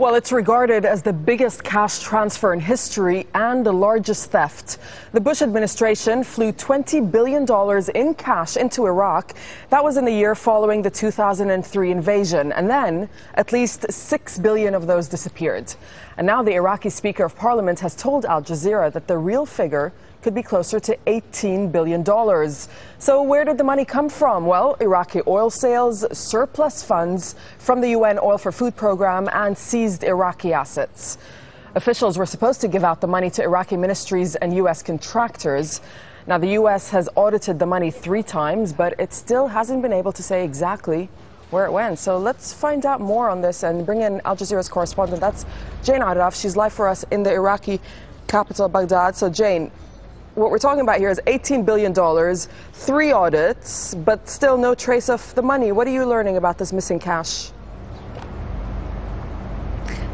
Well, it's regarded as the biggest cash transfer in history and the largest theft. The Bush administration flew $20 billion in cash into Iraq. That was in the year following the 2003 invasion. And then at least $6 billion of those disappeared. And now the Iraqi Speaker of Parliament has told Al Jazeera that the real figure could be closer to $18 billion. So where did the money come from? Well, Iraqi oil sales, surplus funds from the UN Oil for Food program, and seized Iraqi assets. Officials were supposed to give out the money to Iraqi ministries and U.S. contractors. Now, the U.S. has audited the money 3 times, but it still hasn't been able to say exactly where it went. So let's find out more on this and bring in Al Jazeera's correspondent. That's Jane Araf. She's live for us in the Iraqi capital, Baghdad. So, Jane, what we're talking about here is $18 billion, 3 audits, but still no trace of the money. What are you learning about this missing cash?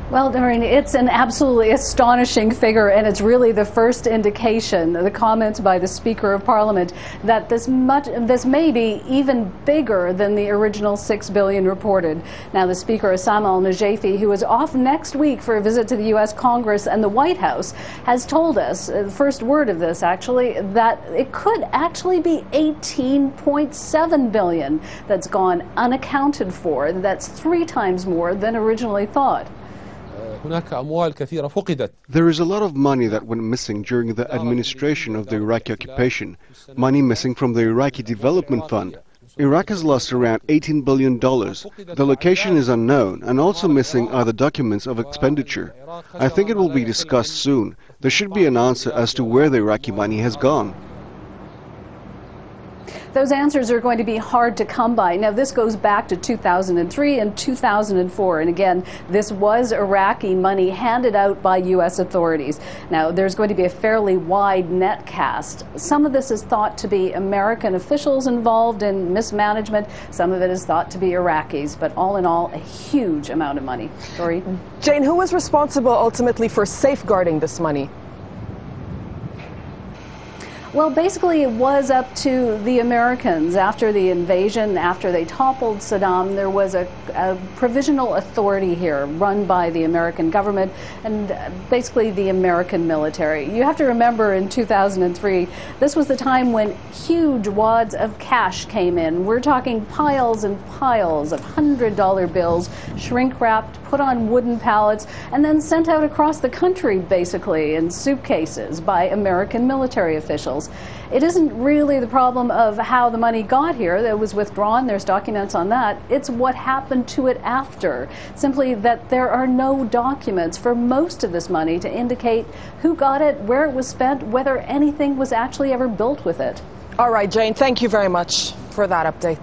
Well, Doreen, it's an absolutely astonishing figure, and it's really the first indication, the comments by the Speaker of Parliament, that this may be even bigger than the original $6 billion reported. Now, the Speaker, Osama al-Najafi, who is off next week for a visit to the U.S. Congress and the White House, has told us, the first word of this actually, that it could actually be $18.7 billion that's gone unaccounted for. That's 3 times more than originally thought. There is a lot of money that went missing during the administration of the Iraqi occupation, money missing from the Iraqi Development Fund. Iraq has lost around $18 billion. The location is unknown, and also missing are the documents of expenditure. I think it will be discussed soon. There should be an answer as to where the Iraqi money has gone. Those answers are going to be hard to come by. Now, this goes back to 2003 and 2004. And again, this was Iraqi money handed out by U.S. authorities. Now, there's going to be a fairly wide net cast. Some of this is thought to be American officials involved in mismanagement. Some of it is thought to be Iraqis. But all in all, a huge amount of money. Sorry. Jane, who was responsible ultimately for safeguarding this money? Well, basically, it was up to the Americans. After the invasion, after they toppled Saddam, there was a provisional authority here run by the American government and basically the American military. You have to remember in 2003, this was the time when huge wads of cash came in. We're talking piles and piles of $100 bills, shrink-wrapped, put on wooden pallets, and then sent out across the country, basically, in suitcases by American military officials. It isn't really the problem of how the money got here. It was withdrawn. There's documents on that. It's what happened to it after. Simply that there are no documents for most of this money to indicate who got it, where it was spent, whether anything was actually ever built with it. All right, Jane, thank you very much for that update.